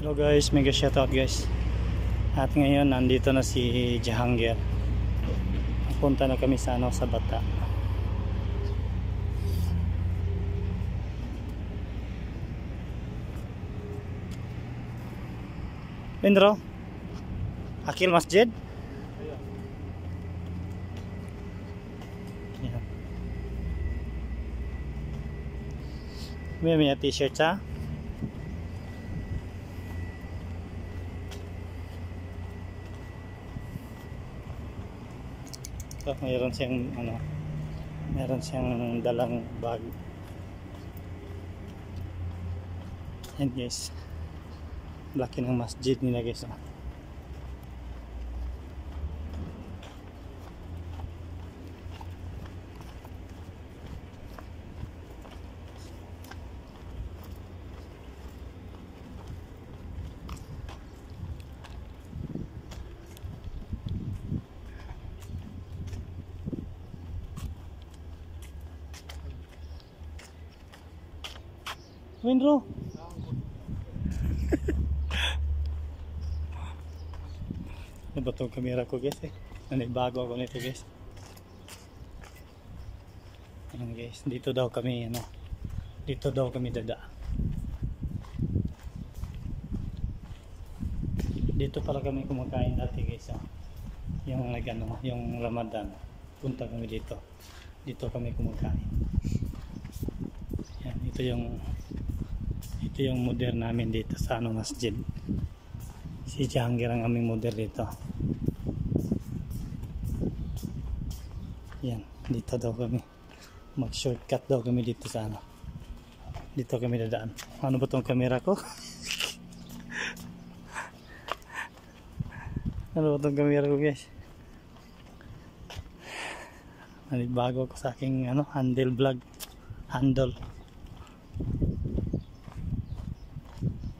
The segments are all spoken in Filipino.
Hello guys, mega shoutout guys. At ngayon nandito na si Jahangir. Punta na kami sa sa Bata. Indro, Akil Masjid. Ayan. May t-shirt sa. So, mayroon siyang meron siyang dalang bag. And guys, laki ng masjid nila guys. Winro. Ano ba itong camera ko guys bago ako nito guys. Ayan guys, dito daw kami dito daw kami dadaan. Dito pala kami kumakain dati guys yung yung Ramadan. Punta kami dito. Dito kami kumakain. Yan, ito yung model namin dito sa masjid. Si Jahangir ang aming model dito. Yan, dito daw kami. Mag-shortcut daw kami dito sa Dito kami dadaan. Ano ba tong camera ko? Ano ba tong camera ko guys? Bago ko sa aking handle vlog.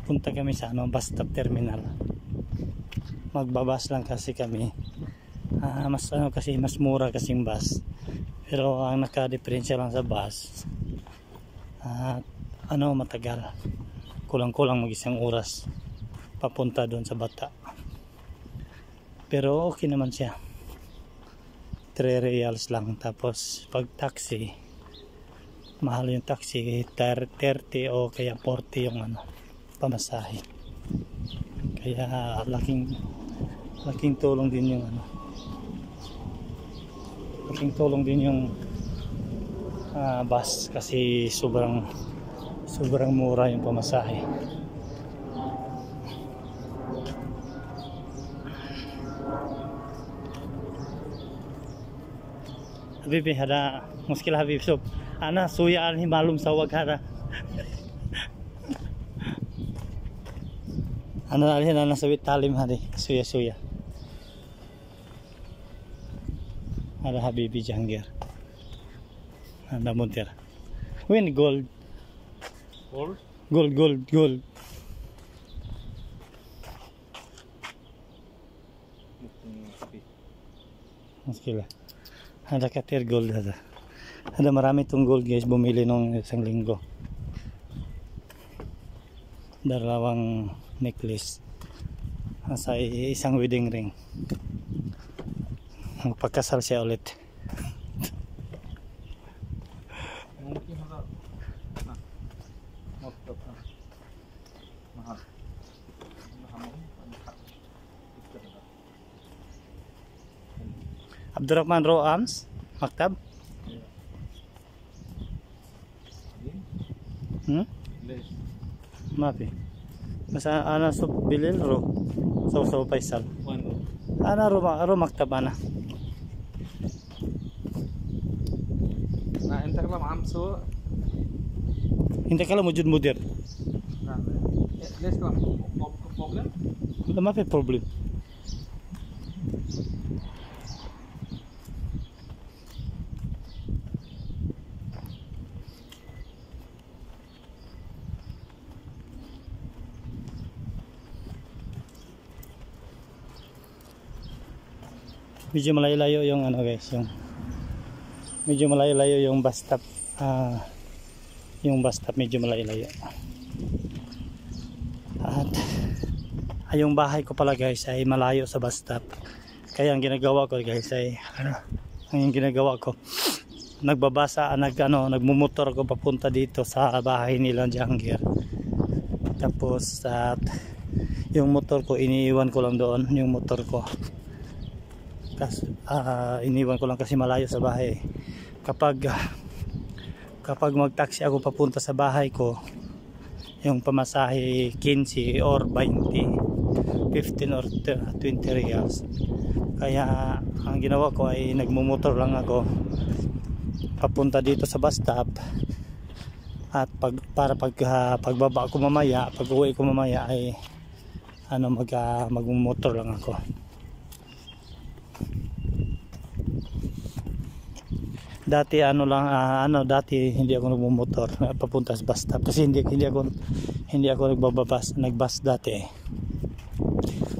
Punta kami sa bus stop terminal. Magbabas lang kasi kami. Mas kasi mas mura kasing bus. Pero ang naka-diferensya lang sa bus matagal. Kulang-kulang mag-isang oras papunta doon sa Bata. Pero okay naman siya. 3 reals lang. Tapos pag taxi, mahal yung taxi, 30 o kaya 40 yung pamasahe. Kaya laking tulong din yung laking tulong din yung bus kasi sobrang mura yung pamasahe. Habibi hada muskil habib sob ana suya alhi malum sawag hada ana alhi ana sawit talim hadi suya ada Habibi Jahangir ada muntir win gold muskil ada katir gold ada marami tong gold guys, bumili nung isang linggo. Dalawang necklace sa isang wedding ring. Magpakasal siya ulit. Abdurrahman Roams Maktab. Mapi. Masa ana sub bilil ro. So Faisal. Ana ro maktab ana. Nah, انت كلام عم سو. انت كلام موجود مدير. ليش كلام problem? لا ما في problem. Medyo malayo-layo yung guys, medyo malayo-layo yung bus stop. Yung bus stop medyo malayo-layo. At yung bahay ko pala guys ay malayo sa bus stop. Kaya ang ginagawa ko guys ay nagmumotor ako papunta dito sa bahay nila Jangir. Tapos at yung motor ko iniiwan ko lang doon, yung motor ko. Iniwan ko lang kasi malayo sa bahay. Kapag mag-taxi ako papunta sa bahay ko, yung pamasahe 15 or 20, 15 or 20 reals. Kaya ang ginawa ko ay nagmumotor lang ako papunta dito sa bus stop. At pagbaba ko mamaya, pag-uwi ko mamaya ay magmumotor lang ako. Dati dati hindi ako nagmumotor papunta sa bus stop kasi hindi ako nagbus dati.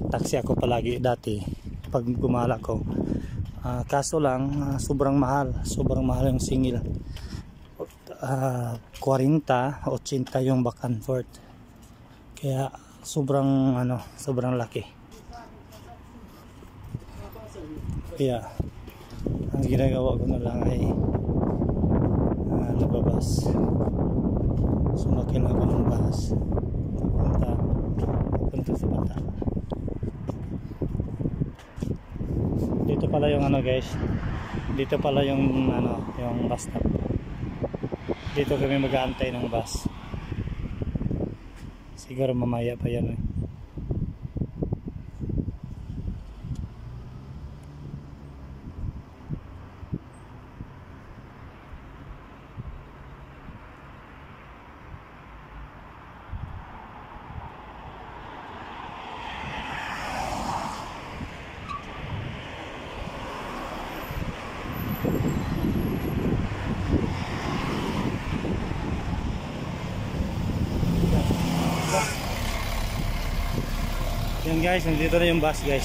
Taxi ako palagi dati pag gumala ko. Kaso lang sobrang mahal yung singil. 40, 80 yung back and forth. Kaya sobrang laki. Kaya ang ginagawa ko na lang ay nagbabas. Sumakay na ako ng bus papunta sa Bata. Dito pala yung guys, dito pala yung yung bus stop. Dito kami mag-aantay ng bus. Siguro mamaya pa yan Yan guys, nandito na yung bus guys.